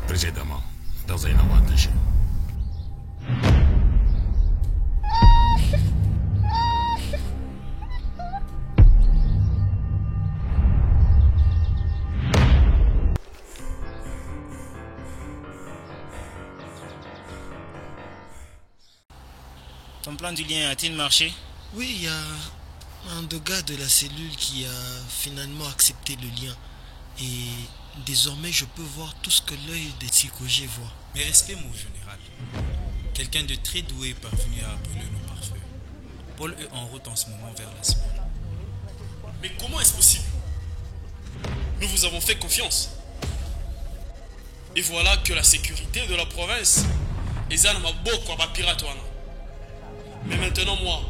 précédemment dans un avantage. Ton plan du lien a-t-il marché? Oui, il y a un des gars de la cellule qui a finalement accepté le lien. Et désormais, je peux voir tout ce que l'œil des psychogés voit. Mais respect, mon général. Quelqu'un de très doué est parvenu à brûler nos pare-feux. Paul est en route en ce moment vers la semaine. Mais comment est-ce possible? Nous vous avons fait confiance. Et voilà que la sécurité de la province est un maboko à piratoine. Mais maintenant, moi,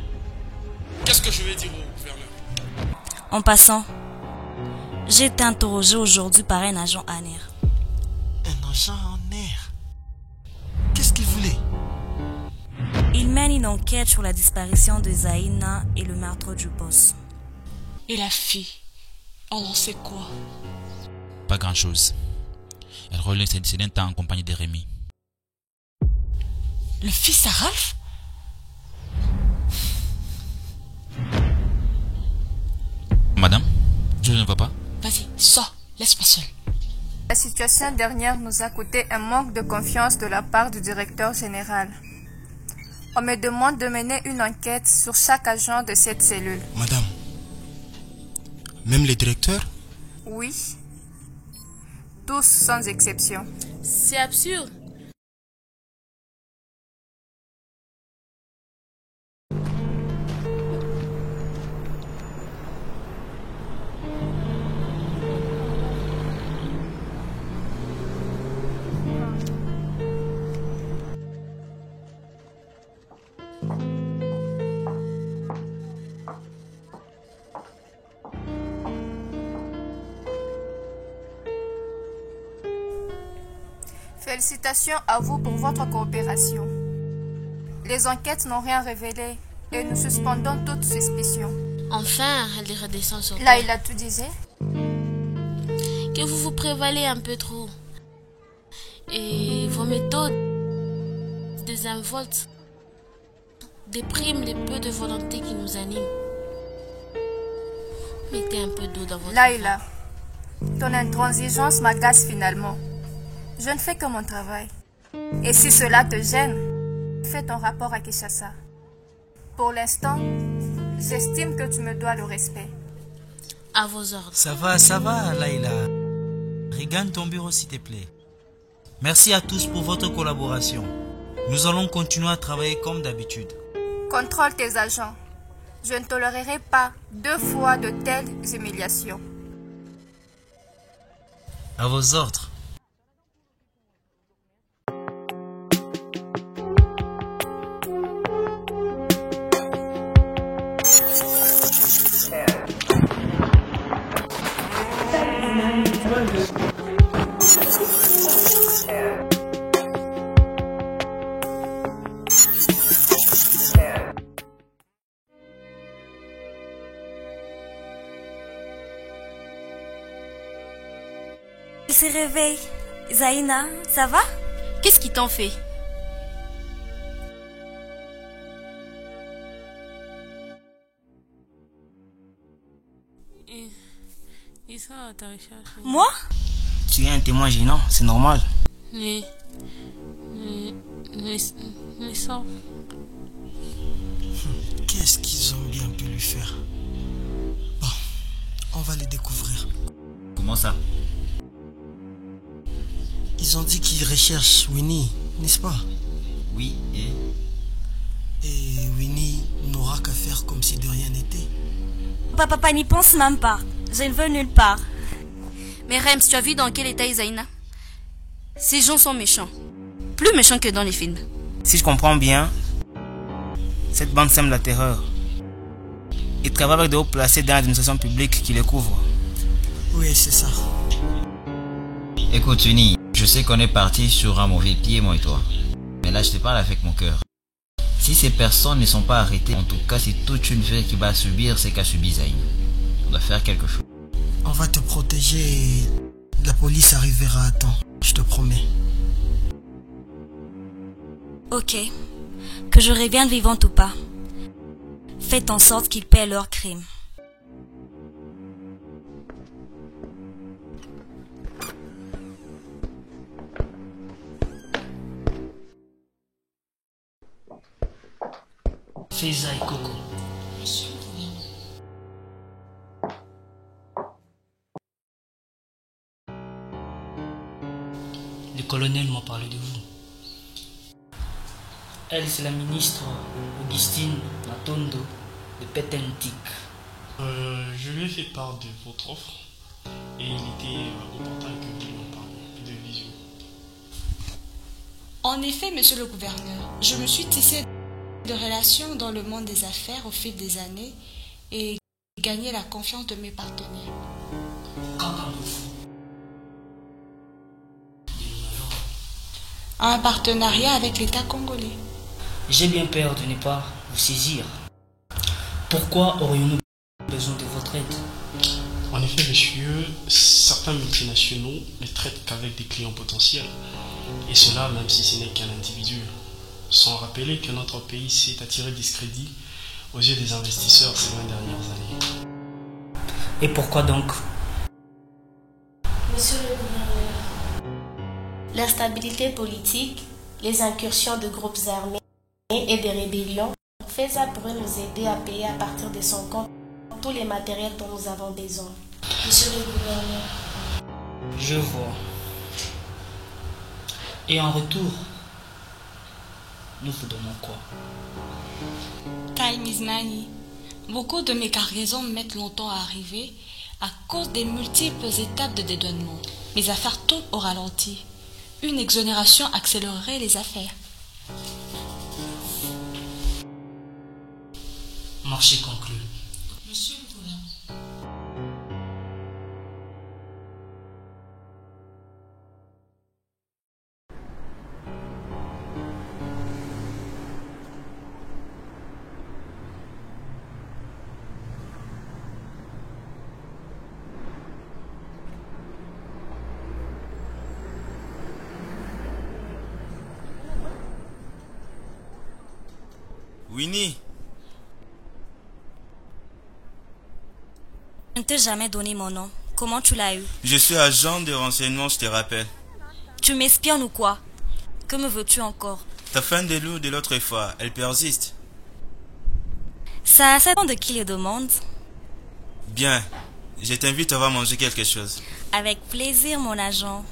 qu'est-ce que je vais dire au gouverneur? En passant, j'ai été interrogé aujourd'hui par un agent ANER. Un agent en air? Qu'est-ce qu'il voulait? Il mène une enquête sur la disparition de Zaina et le meurtre du boss. Et la fille, on en sait quoi? Pas grand-chose. Elle relève ses incidents en compagnie de Rémi. Le fils à Ralph? Madame, je ne vois pas. Vas-y, sors, laisse-moi seul. La situation dernière nous a coûté un manque de confiance de la part du directeur général. On me demande de mener une enquête sur chaque agent de cette cellule. Madame, même les directeurs? Oui. Tous sans exception. C'est absurde. Félicitations à vous pour votre coopération. Les enquêtes n'ont rien révélé et nous suspendons toute suspicion. Enfin, elle redescend sur Là, terre. il a tout disait. Que vous vous prévalez un peu trop. Et vos méthodes désinvoltes dépriment les peu de volonté qui nous animent. Mettez un peu d'eau dans votre Laila, ton intransigeance m'agace finalement. Je ne fais que mon travail. Et si cela te gêne, fais ton rapport à Kinshasa. Pour l'instant, j'estime que tu me dois le respect. À vos ordres. Ça va, Laila. Regagne ton bureau, s'il te plaît. Merci à tous pour votre collaboration. Nous allons continuer à travailler comme d'habitude. Contrôle tes agents. Je ne tolérerai pas 2 fois de telles humiliations. À vos ordres. Il se réveille. Zaina, ça va? Qu'est-ce qui t'en fait? Moi? Tu es un témoin gênant, c'est normal. Mais ça... Qu'est-ce qu'ils ont bien pu lui faire? Bon, on va les découvrir. Comment ça? Ils ont dit qu'ils recherchent Winnie, n'est-ce pas? Oui, Et Winnie n'aura qu'à faire comme si de rien n'était. Papa n'y pense même pas. Je ne veux nulle part. Mais Rems, tu as vu dans quel état est Zaina? Ces gens sont méchants. Plus méchants que dans les films. Si je comprends bien, cette bande sème la terreur. Ils travaillent avec de hauts placés dans l'administration publique qui les couvre. Oui, c'est ça. Écoute, Uni, je sais qu'on est parti sur un mauvais pied, moi et toi. Mais là, je te parle avec mon cœur. Si ces personnes ne sont pas arrêtées, en tout cas, c'est toute une vie qui va subir ce qu'a subi Zayn. On doit faire quelque chose. On va te protéger et la police arrivera à temps, je te promets. Ok. Que je revienne vivante ou pas. Faites en sorte qu'ils paient leurs crimes. Faiza et Coco. Le colonel m'a parlé de vous. Elle, c'est la ministre Augustine Matondo de Petentik. Je lui ai fait part de votre offre et il était opportun que vous lui en parliez de visu. En effet, monsieur le gouverneur, je me suis tissé de relations dans le monde des affaires au fil des années et gagné la confiance de mes partenaires. Qu'entendez-vous? Un partenariat avec l'État congolais. J'ai bien peur de ne pas vous saisir. Pourquoi aurions-nous besoin de votre aide? En effet, monsieur, certains multinationaux ne traitent qu'avec des clients potentiels. Et cela même si ce n'est qu'un individu. Sans rappeler que notre pays s'est attiré discrédit aux yeux des investisseurs ces 20 dernières années. Et pourquoi donc? Monsieur le gouverneur, l'instabilité politique, les incursions de groupes armés et des rébellions, Faiza pourrait nous aider à payer à partir de son compte tous les matériels dont nous avons besoin. Monsieur le gouverneur. Je vois. Et en retour, nous vous donnons quoi? Time is money. Beaucoup de mes cargaisons mettent longtemps à arriver à cause des multiples étapes de dédouanement. Mes affaires tombent au ralenti. Une exonération accélérerait les affaires. Marché conclu. Monsieur le gouverneur. Winnie, Je ne t'ai jamais donné mon nom. Comment tu l'as eu? je suis agent de renseignement, je te rappelle. Tu m'espionnes ou quoi? Que me veux-tu encore? Ta fin de loup de l'autre fois, elle persiste. Ça dépend de qui le demande. Bien, je t'invite à manger quelque chose. Avec plaisir, mon agent.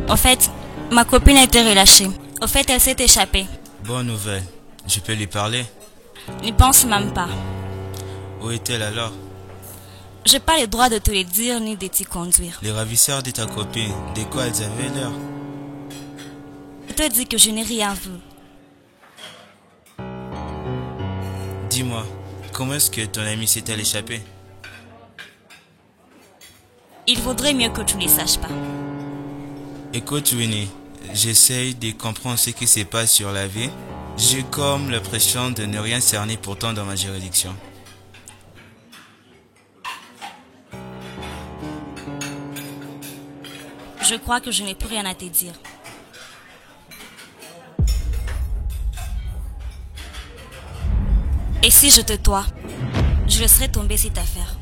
Au fait, ma copine a été relâchée. Au fait, elle s'est échappée. Bonne nouvelle. Je peux lui parler? N'y pense même pas. Où est-elle alors? J'ai pas le droit de te le dire ni de t'y conduire. Les ravisseurs de ta copine, de quoi elles avaient l'air? Je te dis que je n'ai rien vu. Dis-moi, comment est-ce que ton ami s'est-elle échappée? Il vaudrait mieux que tu ne le saches pas. Écoute Winnie, j'essaye de comprendre ce qui se passe sur la vie. J'ai comme l'impression de ne rien cerner pourtant dans ma juridiction. Je crois que je n'ai plus rien à te dire. Et si je te tois, je laisserai tomber cette affaire.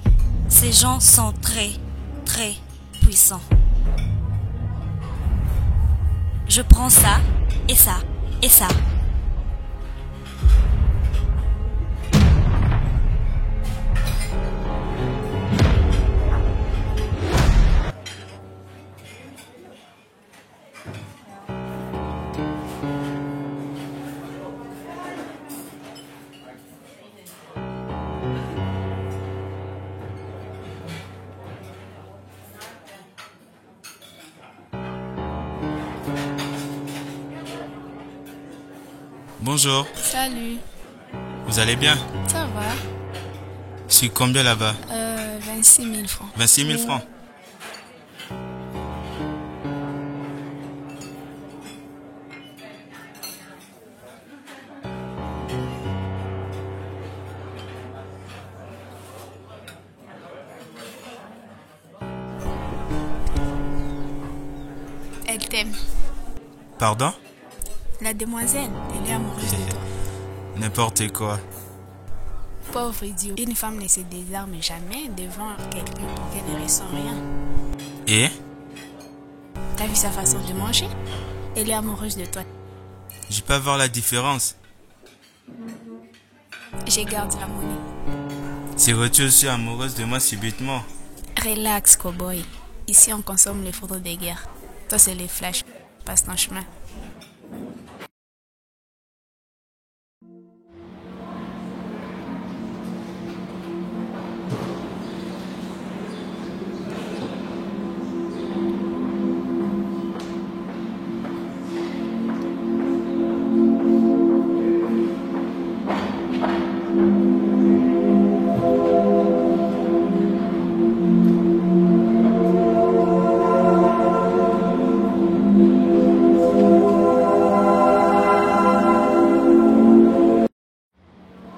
Ces gens sont très, très puissants. Je prends ça, et ça, et ça. Bonjour. Salut. Vous allez bien? Ça va. C'est combien là-bas? 26 000 francs. 26 000 francs. Elle t'aime. Pardon? La demoiselle, elle est amoureuse de toi. N'importe quoi. Pauvre idiot. Une femme ne se désarme jamais devant quelqu'un pour qu'elle ne ressent rien. Et? T'as vu sa façon de manger? Elle est amoureuse de toi. Je peux voir la différence. Je garde la monnaie. C'est que tu es aussi amoureuse de moi subitement. Relax, cowboy. Ici, on consomme les photos de guerre. Toi, c'est les flashs. Passe ton chemin.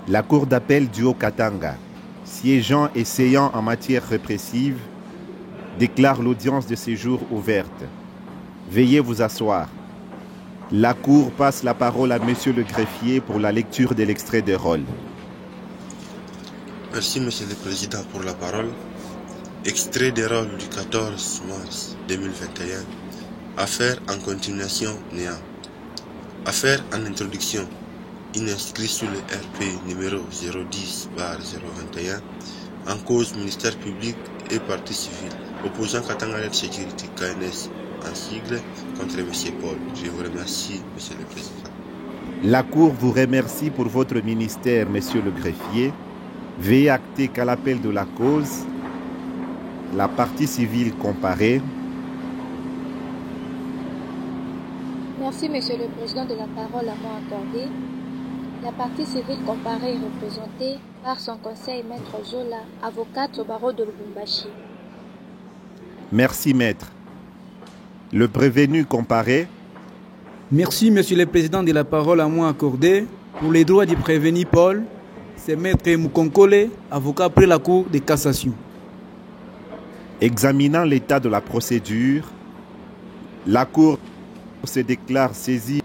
La Cour d'appel du Haut-Katanga, siégeant et essayant en matière répressive, déclare l'audience de séjour ouverte. Veuillez vous asseoir. La Cour passe la parole à Monsieur le greffier pour la lecture de l'extrait de rôle. Merci Monsieur le Président pour la parole. Extrait de rôle du 14 mars 2021. Affaire en continuation néant. Affaire en introduction. Inscrit sur le RP numéro 010/021 en cause ministère public et parti civil opposant Katanga Red Security KNS en sigle contre M. Paul. Je vous remercie, Monsieur le Président. La Cour vous remercie pour votre ministère, Monsieur le greffier. Veuillez acter qu'à l'appel de la cause, la partie civile comparée. Merci, Monsieur le Président, de la parole à moi accordée. La partie civile comparée est représentée par son conseil Maître Zola, avocate au barreau de Lubumbashi. Merci, Maître. Le prévenu comparé. Merci, Monsieur le Président, de la parole à moi accordée. Pour les droits du prévenu Paul, c'est Maître Mukonkole, avocat après la Cour de cassation. Examinant l'état de la procédure, la Cour se déclare saisie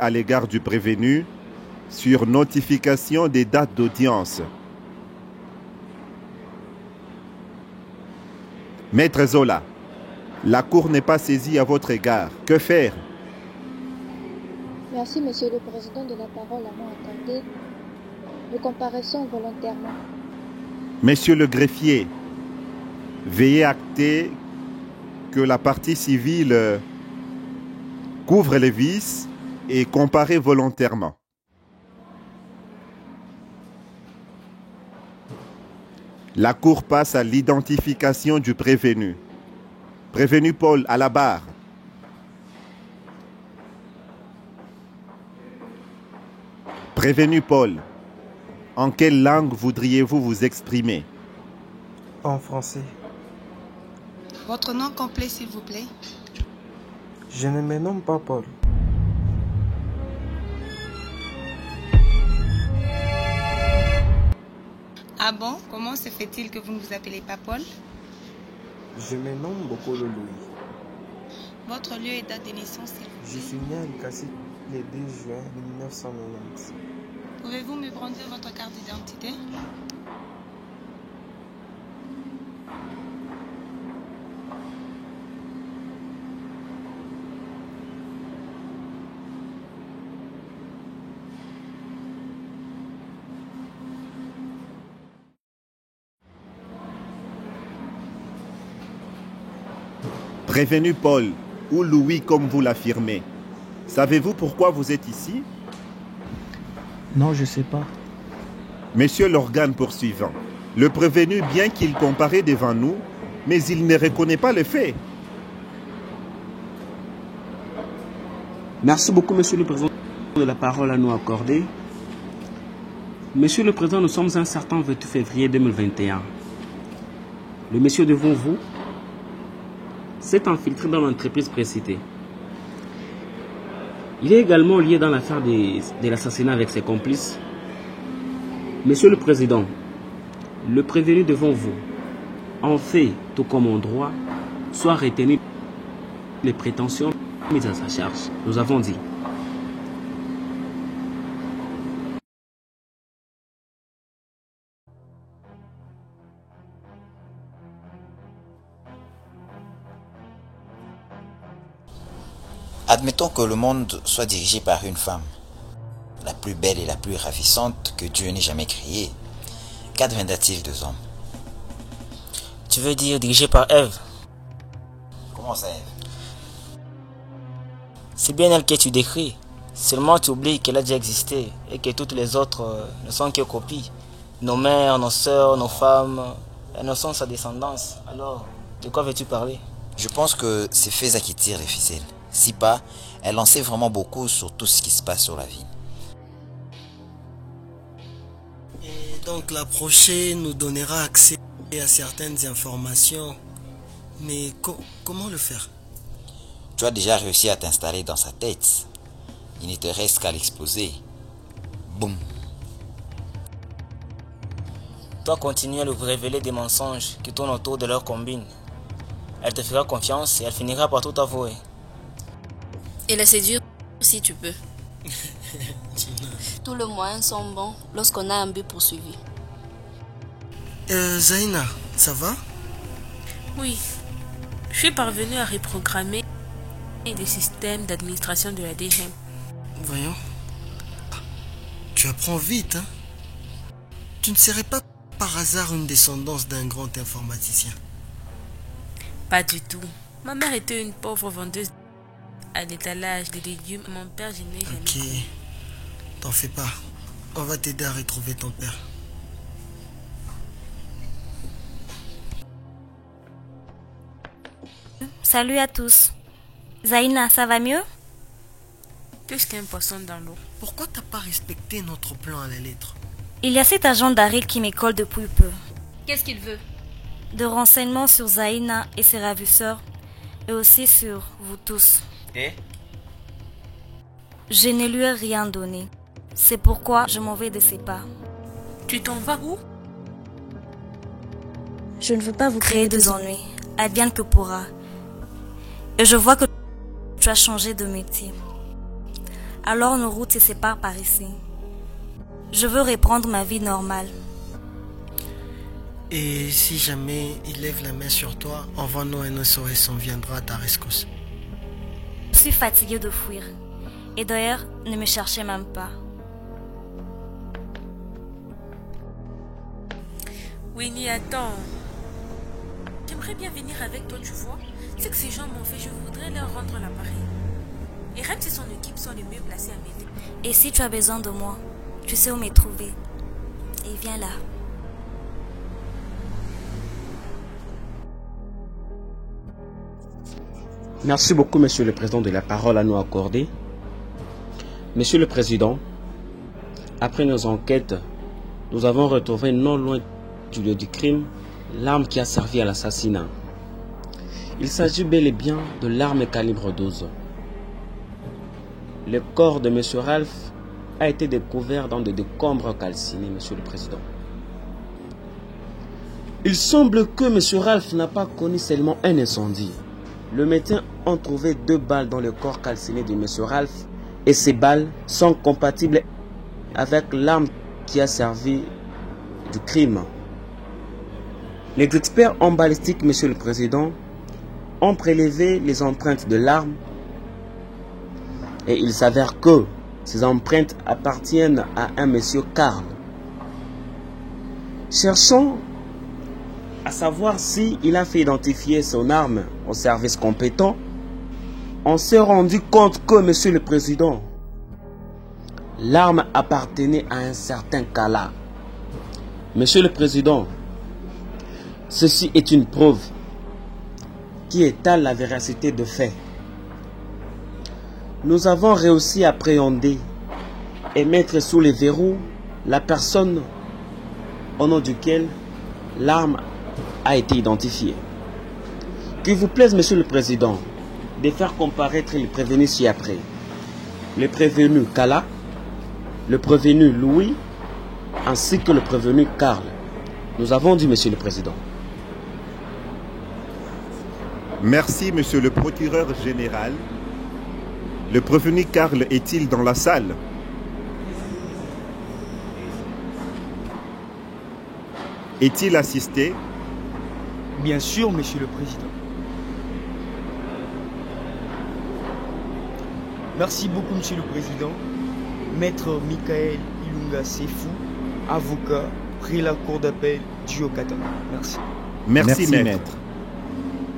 à l'égard du prévenu sur notification des dates d'audience. Maître Zola, la Cour n'est pas saisie à votre égard. Que faire? Merci, Monsieur le Président, de la parole à moi accordée. Nous comparaissons volontairement. Monsieur le greffier, veuillez acter que la partie civile couvre les vices et comparer volontairement. La cour passe à l'identification du prévenu. Prévenu Paul, à la barre. Prévenu Paul, en quelle langue voudriez-vous vous exprimer? En français. Votre nom complet, s'il vous plaît? Je ne me nomme pas Paul. Ah bon? Comment se fait-il que vous ne vous appelez pas Paul? Je me nomme Bokolo Louis. Votre lieu et date de naissance, s'il vous plaît? Je suis né à Likasi le 2 juin 1990. Pouvez-vous me prendre votre carte d'identité? Prévenu Paul, ou Louis comme vous l'affirmez. Savez-vous pourquoi vous êtes ici? Non, je ne sais pas. Monsieur l'organe poursuivant, le prévenu, bien qu'il comparaît devant nous, mais il ne reconnaît pas le fait. Merci beaucoup, Monsieur le Président, de la parole à nous accorder. Monsieur le Président, nous sommes un certain 28 février 2021. Le monsieur devant vous s'est infiltré dans l'entreprise précitée. Il est également lié dans l'affaire de l'assassinat avec ses complices. Monsieur le Président, le prévenu devant vous, en fait tout comme en droit, soit retenu les prétentions mises à sa charge. Nous avons dit. Admettons que le monde soit dirigé par une femme, la plus belle et la plus ravissante que Dieu n'ait jamais créée. Qu'adviendra-t-il des hommes? Tu veux dire dirigé par Ève? Comment ça, Ève? C'est bien elle que tu décris. Seulement tu oublies qu'elle a déjà existé et que toutes les autres ne sont que copies. Nos mères, nos sœurs, nos femmes, elles ne sont sa descendance. Alors, de quoi veux-tu parler? Je pense que c'est Feza qui tire les ficelles. Si pas, elle en sait vraiment beaucoup sur tout ce qui se passe sur la ville. Et donc la prochaine nous donnera accès à certaines informations. Mais comment le faire? Tu as déjà réussi à t'installer dans sa tête. Il ne te reste qu'à l'exposer. Boum. Toi, continue à lui révéler des mensonges qui tournent autour de leur combine. Elle te fera confiance et elle finira par tout avouer. Et la séduire si tu peux. Tous les moyens sont bons lorsqu'on a un but poursuivi. Zaina, ça va? Oui. Je suis parvenue à reprogrammer des systèmes d'administration de la DGM. Voyons. Tu apprends vite, hein? Tu ne serais pas par hasard une descendance d'un grand informaticien? Pas du tout. Ma mère était une pauvre vendeuse à l'étalage des légumes. Mon père, je n'ai jamais. Ok. T'en fais pas. On va t'aider à retrouver ton père. Salut à tous. Zaina, ça va mieux? Plus qu'un poisson dans l'eau. Pourquoi t'as pas respecté notre plan à la lettre? Il y a cet agent d'Aril qui m'école depuis peu. Qu'est-ce qu'il veut? De renseignements sur Zaina et ses ravisseurs, et aussi sur vous tous. Et? Je ne lui ai rien donné. C'est pourquoi je m'en vais de ses pas. Tu t'en vas où? Je ne veux pas vous créer des ennuis. Advienne que pourra. Et je vois que tu as changé de métier. Alors nos routes se séparent par ici. Je veux reprendre ma vie normale. Et si jamais il lève la main sur toi, envoie-nous un SOS, on viendra à ta rescousse. Je suis fatiguée de fuir. Et d'ailleurs, ne me cherchez même pas. Winnie, attends. J'aimerais bien venir avec toi, tu vois. Ce que ces gens m'ont fait, je voudrais leur rendre l'appareil. Et Rems et son équipe sont les mieux placés à m'aider. Et si tu as besoin de moi, tu sais où me trouver. Et viens là. Merci beaucoup, Monsieur le Président, de la parole à nous accorder. Monsieur le Président, après nos enquêtes, nous avons retrouvé non loin du lieu du crime l'arme qui a servi à l'assassinat. Il s'agit bel et bien de l'arme calibre 12. Le corps de M. Ralph a été découvert dans des décombres calcinés, Monsieur le Président. Il semble que M. Ralph n'a pas connu seulement un incendie. Le médecin a trouvé 2 balles dans le corps calciné de M. Ralph et ces balles sont compatibles avec l'arme qui a servi du crime. Les experts en balistique, Monsieur le Président, ont prélevé les empreintes de l'arme et il s'avère que ces empreintes appartiennent à un monsieur Karl. Cherchons à savoir s'il a fait identifier son arme au service compétent. On s'est rendu compte que, Monsieur le Président, l'arme appartenait à un certain Kala. Monsieur le Président, ceci est une preuve qui étale la véracité de fait. Nous avons réussi à appréhender et mettre sous les verrous la personne au nom duquel l'arme a été identifiée. Qu'il vous plaise, Monsieur le Président, de faire comparaître les prévenus ci-après. Le prévenu Kala, le prévenu Louis, ainsi que le prévenu Karl. Nous avons dit, Monsieur le Président. Merci, Monsieur le procureur général. Le prévenu Karl est-il dans la salle? Est-il assisté? Bien sûr, Monsieur le Président. Merci beaucoup, Monsieur le Président. Maître Michael Ilunga Sefou, avocat, pris la cour d'appel du Haut-Katanga. Merci. Merci, maître.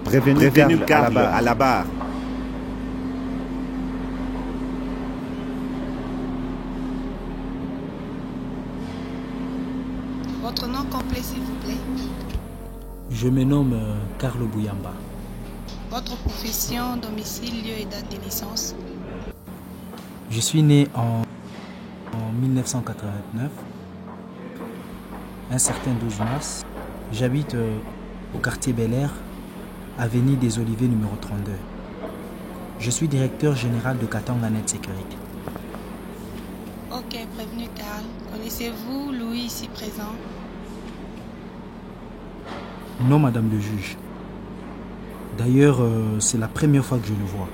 Prévenu Karl à la barre. Votre nom complet, s'il vous plaît. Je me nomme Carlo Bouyamba. Votre profession, domicile, lieu et date de naissance. Je suis né en 1989, un certain 12 mars. J'habite au quartier Bel Air, avenue des Oliviers numéro 32. Je suis directeur général de Katanga Net Sécurité. Ok, prévenu Karl. Connaissez-vous Louis ici présent? Non, Madame le juge. D'ailleurs, c'est la première fois que je le vois.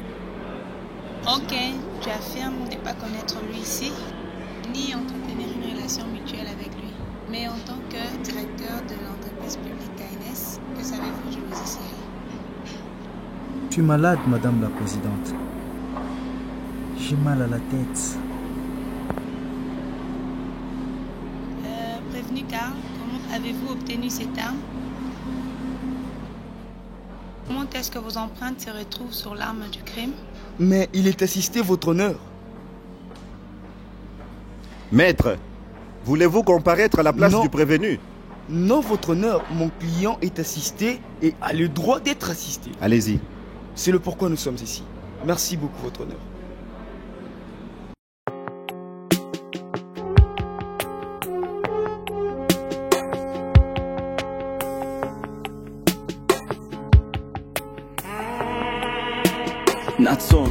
Ok, tu affirmes ne pas connaître lui ici, ni entretenir une relation mutuelle avec lui. Mais en tant que directeur de l'entreprise publique KNS, que savez-vous du logiciel? Je suis malade, Madame la Présidente. J'ai mal à la tête. Prévenu Karl, comment avez-vous obtenu cette arme? Comment est-ce que vos empreintes se retrouvent sur l'arme du crime? Mais il est assisté, votre honneur. Maître, voulez-vous comparaître à la place du prévenu? Non, votre honneur, mon client est assisté et a le droit d'être assisté. Allez-y. C'est le pourquoi nous sommes ici. Merci beaucoup, votre honneur. Natson.